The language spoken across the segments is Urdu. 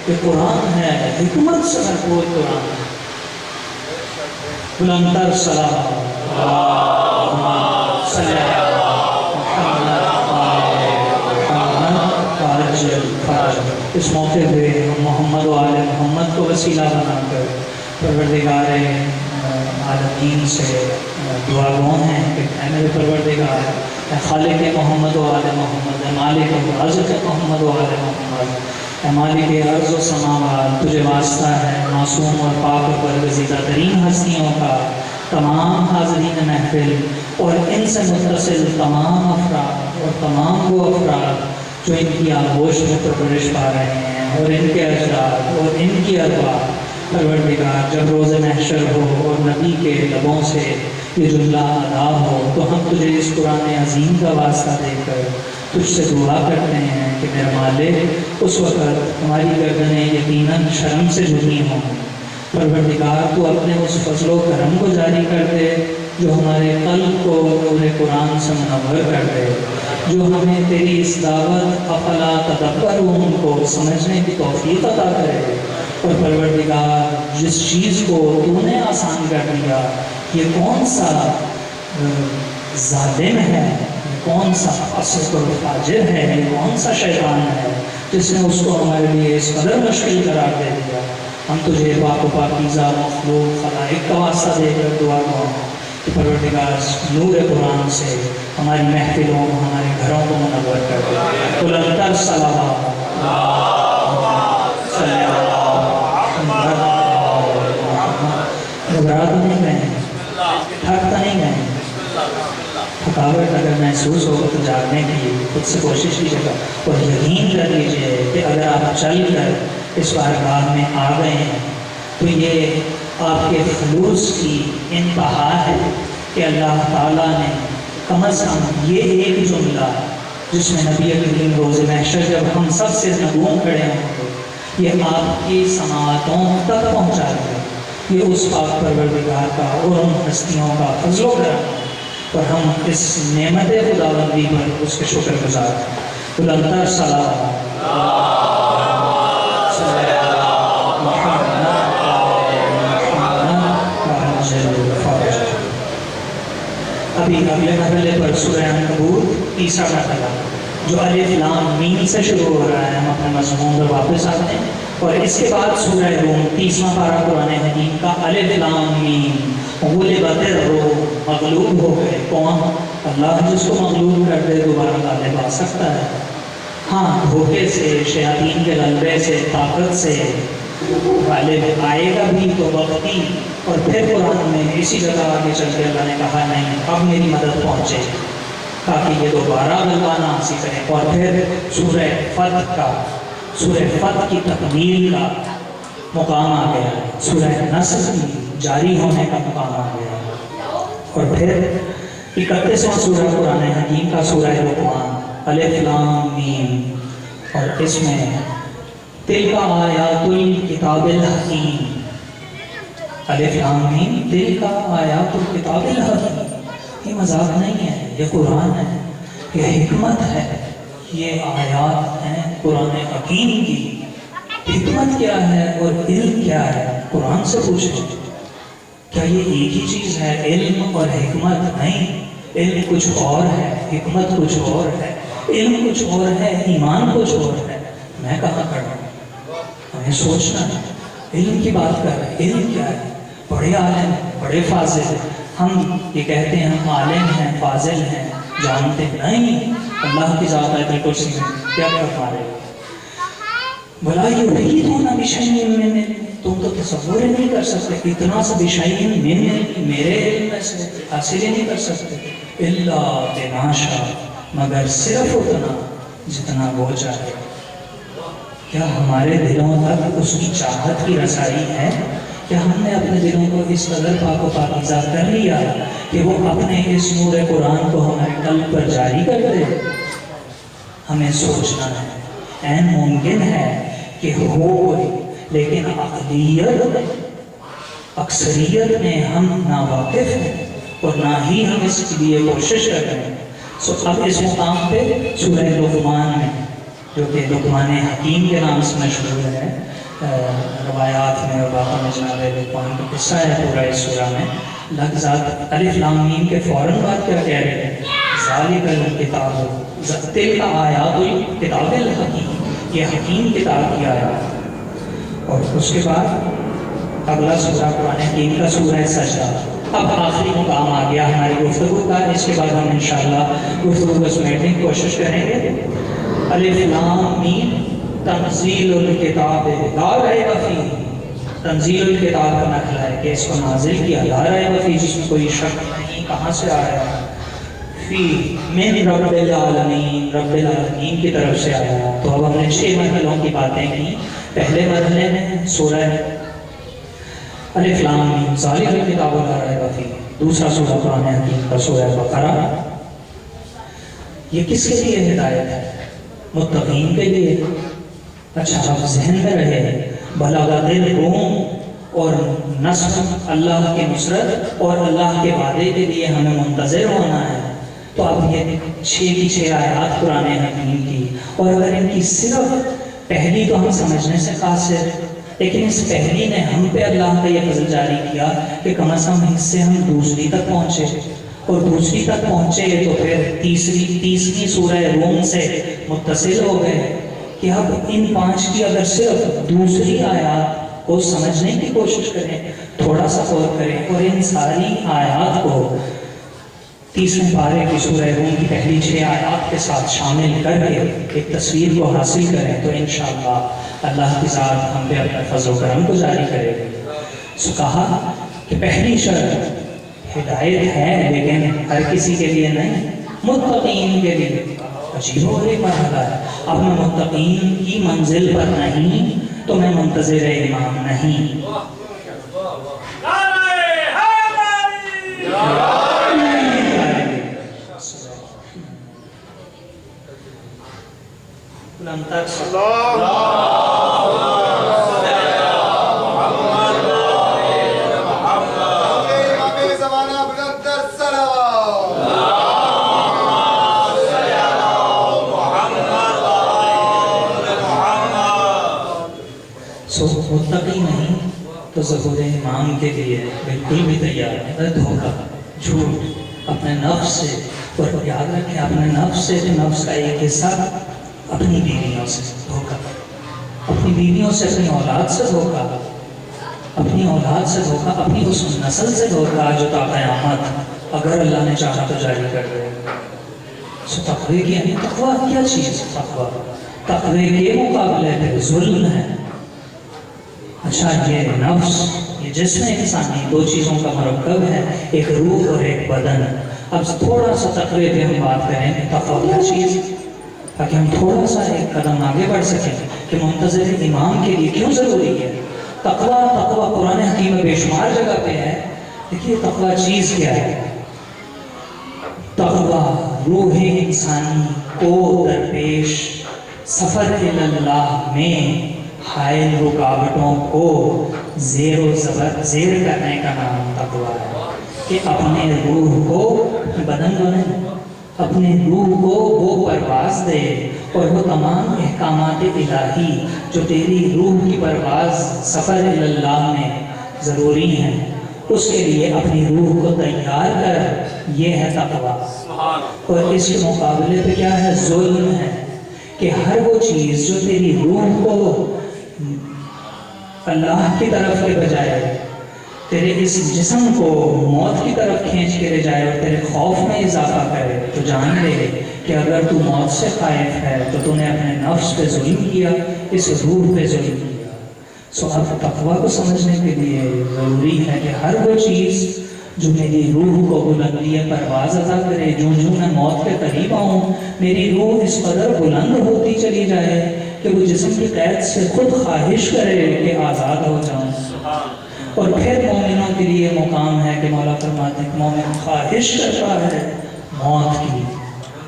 کہ قرآن ہے حکمت سے بھرپور قرآن ہے. بلندر سلام اس موقع پہ ہم محمد و آل محمد کو وسیلہ بنا کر پروردگار عالمین سے دعا گو ہیں کہ اے میرے پروردگار، اے خالق محمد و آل محمد، اے مالک و رازق محمد و آل محمد، اے مالک ارض و سماوات، تجھے واسطہ ہے معصوم اور پاک اور برگزیدہ ترین ہستیوں کا، تمام حاضرین محفل اور ان سے متصل تمام افراد اور تمام وہ افراد جو ان کی آغوش میں پرورش پا رہے ہیں، اور ان کے اجداد اور ان کی ارواح. پروردگار جب روز محشر ہو اور نبی کے لبوں سے یہ جملہ ادا ہو تو ہم تجھے اس قرآن عظیم کا واسطہ دے کر تجھ سے دعا کرتے ہیں کہ میرا مالک اس وقت ہماری گردنیں یقیناً شرم سے جھکی ہوں. پروردگار تو اپنے اس فضل و کرم کو جاری کر دے جو ہمارے قلب کو نور قرآن سے منور کر دے، جو ہمیں تیری اس دعوت افلا تدبرون کو سمجھنے کی توفیق عطا کرے. اور پروردگار جس چیز کو تو نے آسان کر دیا، یہ کون سا ظالم ہے، یہ کون سا فاسق و فاجر ہے، یہ کون سا شیطان ہے جس نے اس کو ہمارے لیے اس قدر مشکل قرار دے دیا. ہم تجھے پاک و پاکیزہ مخلوق خلائق کا واسطہ دے کر دعا کروں کہ پروردگار نور قرآن سے ہماری محفلوں ہمارے گھروں کو منور کر دے. بلندر صلوات گھبراہ تو نہیں گئے، تھک تو نہیں گئے. تھکاوٹ اگر محسوس ہو تو جاگنے کی خود سے کوشش کیجیے گا اور یقین کر لیجیے کہ اگر آپ چل کر اس بارگاہ میں آ گئے ہیں تو یہ آپ کے خلوص کی انتہا ہے کہ اللہ تعالیٰ نے کم از کم یہ ایک جملہ جس میں نبی کریم روز محشر جب ہم سب سے نگوں کھڑے ہوں گے یہ آپ کی سماعتوں تک پہنچا دیا. یہ اس پاک پروردگار کا اور ان ہستیوں کا فضل و کرم ہے اور ہم اس نعمت خداوندی پر اس کے شکر گزار ہیں. بلندر صلوات ابھی اگلے مرحلے پر سورہ عنکبوت تیسرا مرحلہ جو الف لام میم سے شروع ہو رہا ہے، ہم اپنے مضمون پر واپس آتے ہیں. اور اس کے بعد سورہ روم تیسواں پارہ قرآن حکیم کا الف لام میم. غلبت الروم، مغلوب ہو گئے. کون؟ اللہ جس کو مغلوب کر دے دوبارہ غالب آ سکتا ہے. ہاں، دھوکے سے، شیاطین کے غلبے سے، طاقت سے غالب آئے گا بھی تو وقتی. اور پھر قرآن میں اسی جگہ آگے چل کے اللہ نے کہا نہیں اب میری مدد پہنچے تاکہ یہ دوبارہ غلبہ نہ حاصل کریں. اور پھر سورہ فتح کی تکمیل کا مقام آ گیا، سورہ نصر کی جاری ہونے کا مقام آ گیا. اور پھر 31واں سورہ قرآن حکیم کا سورہ لقمان الف لام میم. اور اس میں تلک آیات الکتاب الحکیم، الف لام میم تلک آیات الکتاب الحکیم. یہ مذاق نہیں ہے، یہ قرآن ہے، یہ حکمت ہے، یہ آیات ہیں قرآن حکیم کی. حکمت کیا ہے اور علم کیا ہے؟ قرآن سے پوچھیں. کیا یہ ایک ہی چیز ہے علم اور حکمت؟ نہیں، علم کچھ اور ہے، حکمت کچھ اور ہے. علم کچھ اور ہے، ایمان کچھ اور ہے. میں کہاں کھڑا ہوں؟ ہمیں سوچنا ہے. علم کی بات کر رہے ہیں، علم کیا ہے؟ بڑے عالم ہیں، بڑے فاضل ہیں. ہم یہ کہتے ہیں ہم عالم ہیں، فاضل ہیں، جانتے نہیں. اللہ کی ذات آیت الکرسی میں کیا فرما رہے ہیں؟ بھلا یحیطون بشیء من علمہ، تم تو تصور ہی نہیں کر سکتے اتنا سا بشیء من علمہ، میرے علم میں سے حاصل ہی نہیں کر سکتے. الا بما شاء، مگر صرف اتنا جتنا وہ چاہے. کیا ہمارے دلوں تک اس کی چاہت کی رسائی ہے؟ کیا ہم نے اپنے دلوں کو اس قدر پاک و پاکیزہ کر لیا کہ وہ اپنے اس نور قرآن کو ہمارے قلب پر جاری کر دے؟ ہمیں سوچنا ہے. این ممکن ہے کہ ہو لیکن اقلیت اکثریت میں ہم ناواقف ہیں اور نہ ہی ہم اس کے لیے کوشش کر رہے ہیں. اب اس مقام پہ سورہ لقمان میں جو کہ لقمان حکیم کے نام سے مشہور ہے، روایات میں اور باقی میں جناب لقمان کا قصہ ہے پورا اس سورہ میں۔ لفظات الف لام میم کے فوراً بعد کیا کہہ رہے ہیں؟ ذالک الکتاب تلک آیات الکتاب الحکیم، یہ حکیم کتاب کی آیات۔ اور اس کے بعد اگلا سورہ قرآن حکیم کا سورہ سجدہ۔ اب آخری مقام آ گیا ہماری گفتگو کا، اس کے بعد ہم انشاءاللہ گفتگو کو سمیٹنے کی کوشش کریں گے۔ الف لام میم تنزیل الکتاب لا ریب فیہ، تنزیل الکتاب کا نقل ہے کہ اس کو نازل کیا، لا ریب فیہ جس میں کوئی شک نہیں، کہاں سے آیا؟ فی من رب العالمین، رب العالمین کی طرف سے آیا۔ تو اب ہم نے 6 مرحلوں کی باتیں کی۔ پہلے مرحلے میں سورہ الف لام میم ذالک الکتاب لا ریب فیہ، دوسرا سورہ قرآن حکیم کا سورہ بقرہ۔ یہ کس کے لیے ہدایت ہے؟ متقین کے لیے۔ اچھا اب ذہن میں رہے، بلاغت الروم اور نصر، اللہ کی نصرت اور اللہ کے وعدے کے لیے ہمیں منتظر ہونا ہے۔ تو اب یہ 6 کی 6 آیات قرآن حکیم کی، اور اگر ان کی صرف پہلی تو ہم سمجھنے سے قاصر، لیکن اس پہلی نے ہم پہ اللہ کا یہ فضل جاری کیا کہ کم از کم اس سے ہم دوسری تک پہنچے، اور دوسری تک پہنچے تو پھر تیسری سورہ روم سے متصل ہو گئے کہ اب ان 5 کی اگر صرف دوسری آیات کو سمجھنے کی کوشش کریں، تھوڑا سا غور کریں اور ان ساری آیات کو تیسرے پارے کی سورہ روم کی پہلی 6 آیات کے ساتھ شامل کر کے ایک تصویر کو حاصل کریں تو انشاءاللہ اللہ کی ذات ہم پہ اپنے فضل و کرم کو جاری کرے گی۔ سو کہا کہ پہلی شرط ہدایت ہے، لیکن ہر کسی کے لیے نہیں، متقین کے لیے۔ عجیب و غریب مرحلہ ہے۔ اب میں متقین کی منزل پر نہیں تو میں منتظر امام نہیں۔ متقی نہیں تو ظہور امام کے لیے بالکل بھی تیار ہے۔ دھوکہ، جھوٹ اپنے نفس سے، اور یاد رکھیں اپنے نفس سے، نفس کا ایک حصہ اپنی بیویوں سے دھوکہ، اپنی بیویوں سے، اپنی اولاد سے دھوکہ، اپنی اولاد سے دھوکہ، اپنی اس نسل سے دھوکہ جو تا قیامت اگر اللہ نے چاہا تو جاری کر دے۔ سو تقوی کی یعنی تقوی کیا چیز؟ تقوی کے مقابلے پہ ظلم ہے۔ اچھا یہ نفس، یہ جسم انسانی 2 چیزوں کا مرکب ہے، ایک روح اور ایک بدن۔ اب تھوڑا سا تقوی پہ ہم بات کریں کہ تقوی کیا چیز، تاکہ ہم تھوڑا سا ایک قدم آگے بڑھ سکیں کہ منتظر امام کے لیے کیوں ضروری ہے۔ تقوی قرآن حکیم میں بے شمار جگہ پہ ہے۔ دیکھیے تقوی چیز کیا ہے؟ تقوی روح انسانی کو درپیش سفر اللہ میں حائل رکاوٹوں کو زیر و زیر کرنے کا نام تقوی ہے، کہ اپنے روح کو بدن بنے، اپنے روح کو وہ پرواز دے، اور وہ تمام احکامات الہی جو تیری روح کی پرواز سفر اللہ میں ضروری ہیں، اس کے لیے اپنی روح کو تیار کر، یہ ہے تقوی۔ اور اس کے مقابلے پہ کیا ہے؟ ظلم ہے، کہ ہر وہ چیز جو تیری روح کو اللہ کی طرف کے بجائے تیرے اس جسم کو موت کی طرف کھینچ کے لے جائے اور تیرے خوف میں اضافہ کرے، تو جان لے کہ اگر تو موت سے خائف ہے تو تو نے اپنے نفس پہ ظلم کیا، اس روح پہ ظلم کیا۔ سو اب تقوی کو سمجھنے کے لیے ضروری ہے کہ ہر وہ چیز جو میری روح کو بلندی پرواز عطا کرے، جو میں موت کے قریب آؤں، میری روح اس قدر بلند ہوتی چلی جائے کہ وہ جسم کی قید سے خود خواہش کرے کہ آزاد ہو جاؤں۔ اور پھر مومنوں کے لیے مقام ہے کہ مولا فرماتے ہیں مومن خواہش کرتا ہے موت کی،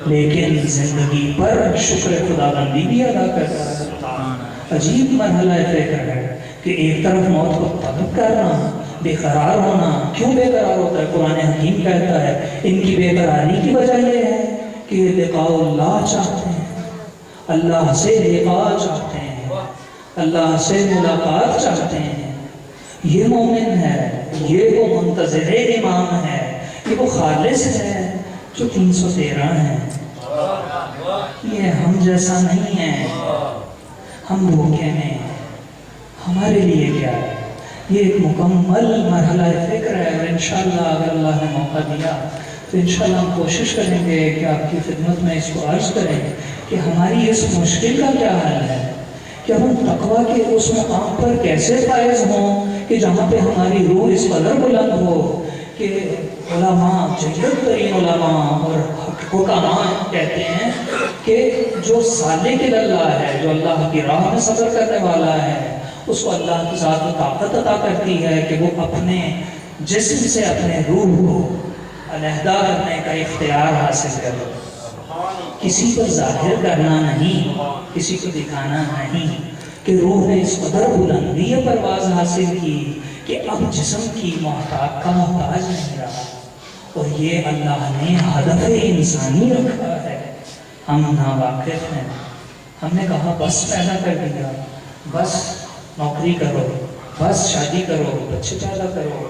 لیکن زندگی پر شکر خدا بندی بھی ادا کرتا ہے۔ عجیب مرحلہ فکر ہے کہ ایک طرف موت کو طلب کرنا، بے قرار ہونا۔ کیوں بے قرار ہوتا ہے؟ قرآن حکیم کہتا ہے ان کی بے قراری کی وجہ یہ ہے کہ لقاء اللہ چاہتے ہیں، اللہ سے لقاء چاہتے ہیں، اللہ سے ملاقات چاہتے ہیں، یہ مومن ہے، یہ وہ منتظر امام ہے، یہ وہ خالص ہے جو 313 ہے۔ یہ ہم جیسا نہیں ہے، ہم دھوکے میں ہیں۔ ہمارے لیے کیا ہے؟ یہ ایک مکمل مرحلہ فکر ہے، اور انشاءاللہ اگر اللہ نے موقع دیا تو انشاءاللہ ہم کوشش کریں گے کہ آپ کی خدمت میں اس کو عرض کریں کہ ہماری اس مشکل کا کیا حل ہے، کہ ہم تقویٰ کے اس مقام پر کیسے فائز ہوں کہ جہاں پہ ہماری روح اس قدر بلند ہو کہ علماء، جید ترین علماء اور حکماء کہتے ہیں کہ جو سالک اللہ ہے، جو اللہ کی راہ میں صبر کرنے والا ہے، اس کو اللہ کی ذات و طاقت عطا کرتی ہے کہ وہ اپنے جسم سے اپنے روح کو علیحدہ کرنے کا اختیار حاصل کرے، کسی پر ظاہر کرنا نہیں، کسی کو دکھانا نہیں، کہ روح نے اس قدر بلندی پرواز حاصل کی کہ اب جسم کی محتاج کا محتاج نہیں رہا، اور یہ اللہ نے ہدف انسانی رکھا ہے۔ ہم ناواقف ہیں، ہم نے کہا بس پیدا کر دیا، بس نوکری کرو، بس شادی کرو، بچے پیدا کرو،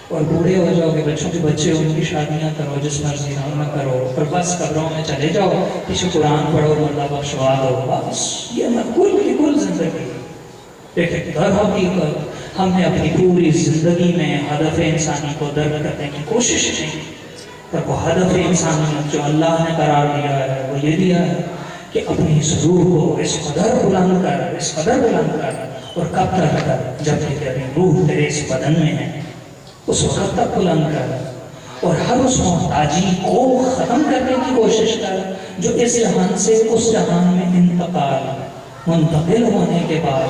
اور بوڑھے ہو جاؤ گے، بچوں کے بچے، ان کی شادیاں کرو، جس مرضی میں کرو، اور بس قبروں میں چلے جاؤ، پیچھے قرآن پڑھو، مردہ بخشوا دو، بس یہ میں کل کی کل زندگی۔ لیکن در حقیقت ہم نے اپنی پوری زندگی میں ہدف انسانی کو درک کرنے کی کوشش نہیں، اور وہ ہدف انسانیت جو اللہ نے قرار دیا ہے وہ یہ دیا ہے کہ اپنی اس روح کو اس قدر بلند کر، اس قدر بلند کر، اور کب تک کر؟ جب کہ تیری روح تیرے اس بدن میں ہے، اس وقت تک بلند کر، اور ہر اس محتاجی کو ختم کرنے کی کوشش کر جو اس جہان سے اس جہان میں منتقل ہونے کے بعد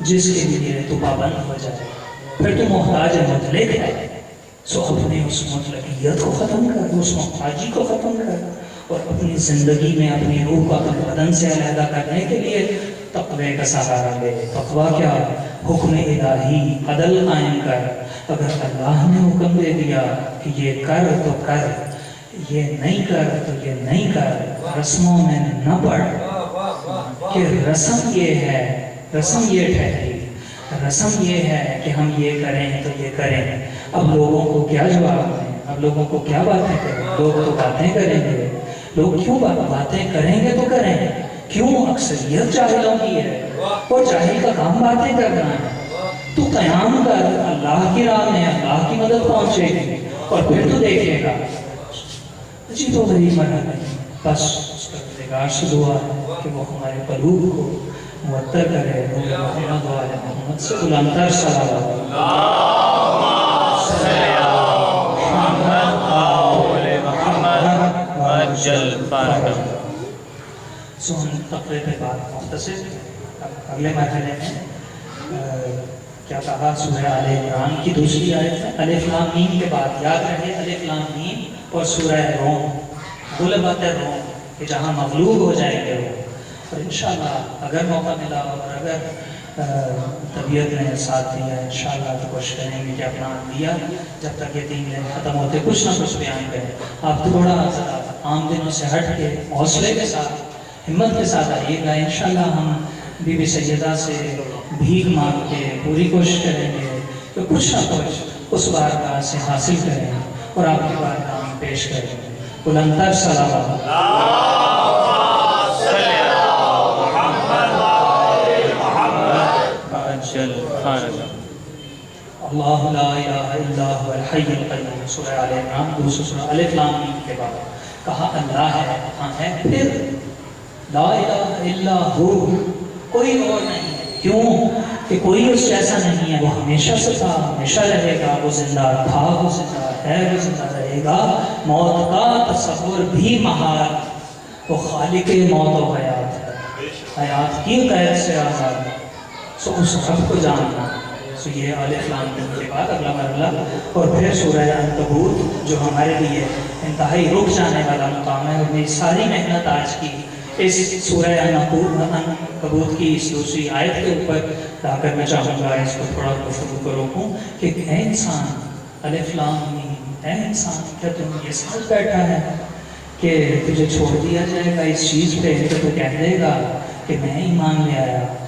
جس کے لیے تو پابند ہو جائے، پھر تو محتاج مطلق ہے، سو اپنے اس مطلقیت کو ختم کر، اس محتاجی کو ختم کر، اور اپنی زندگی میں اپنی روح کو اپنے بدن سے علیحدہ کرنے کے لیے تقوی کا سہارا لے۔ تقوی کیا؟ حکم الہی، عدل قائم کر۔ اگر اللہ نے حکم دے دیا کہ یہ کر تو کر، یہ نہیں کر تو یہ نہیں کر، رسموں میں نہ پڑ کہ رسم یہ ہے، رسم یہ ٹھہری، رسم یہ ہے کہ ہم یہ کریں تو یہ کریں۔ اب لوگوں کو کیا جواب دیں؟ اب لوگوں کو کیا باتیں کریں؟ لوگ تو باتیں کریں گے، لوگ کیوں باتیں کریں گے تو کریں، کیوں؟ اکثریت جاہلوں کی ہے، اور جاہل کا کام باتیں کرنا ہے۔ تو قیام کر، اللہ کی راہ میں اللہ کی مدد پہنچے گی، اور پھر تو دیکھے گا۔ جی تو غریب مرحلہ ہے، بس اس پروردگار سے دعا ہے کہ وہ ہمارے قلوب کو معطر کرے، نور محمد و آل محمد سے بلندتر صلوات۔ سو ہم تقوی پہ بات مختصر، اگلے مرحلے میں کیا کہا؟ سورہ آل عمران کی دوسری آیت ہے، الف لام میم کے بعد یاد رہے الف لام میم اور سورہ روم، غلبت روم، کہ جہاں مغلوب ہو جائیں گے وہ۔ اور انشاءاللہ اگر موقع ملا اور اگر طبیعت نے ساتھ دیا انشاءاللہ تو کوشش کریں گے کہ اپنا دیا جب تک یہ 3 دن ختم ہوتے کچھ نہ کچھ بیان کریں۔ آپ تھوڑا عام دنوں سے ہٹ کے حوصلے کے ساتھ، ہمت کے ساتھ آئیے گا۔ انشاءاللہ ہم بی بی سیدہ سے بھیک مانگ کے پوری کوشش کریں گے کہ کچھ نہ کچھ اس بارگاہ سے حاصل کریں اور آپ کی بارگاہ میں پیش کریں۔ بلندتر صلوات۔ اللہ لا الہ الا هو الحی القیوم، سورہ آل عمران، دوسری سورہ الف لام میم کے بعد کہا اللہ ہے، کہاں ہے؟ پھر لا الہ الا ہو، کوئی اور نہیں ہے۔ کیوں؟ کہ کوئی اس جیسا نہیں ہے، وہ ہمیشہ سے تھا، ہمیشہ رہے گا، وہ زندہ تھا، وہ زندہ ہے، وہ زندہ رہے گا، موت کا تصور بھی محال، وہ خالق موت و حیات ہے، حیات کی قید سے آزاد ہے۔ سو اس رب کو جاننا، سو یہ الف لام میم کے بعد اگلا مرحلہ، اور پھر سورہ عنکبوت جو ہمارے لیے انتہائی رک جانے والا مقام ہے، اور میری ساری محنت آج کی اس سورہ عنکبوت کی اس دوسری آیت کے اوپر لا کر میں چاہوں گا اس کو تھوڑا گفتگو کو روکوں کہ اے انسان، الف لام میم، اے انسان، کیا تم یہ سمجھ بیٹھا ہے کہ تجھے چھوڑ دیا جائے گا اس چیز پہ تو کہہ دے گا کہ میں ایمان لے آیا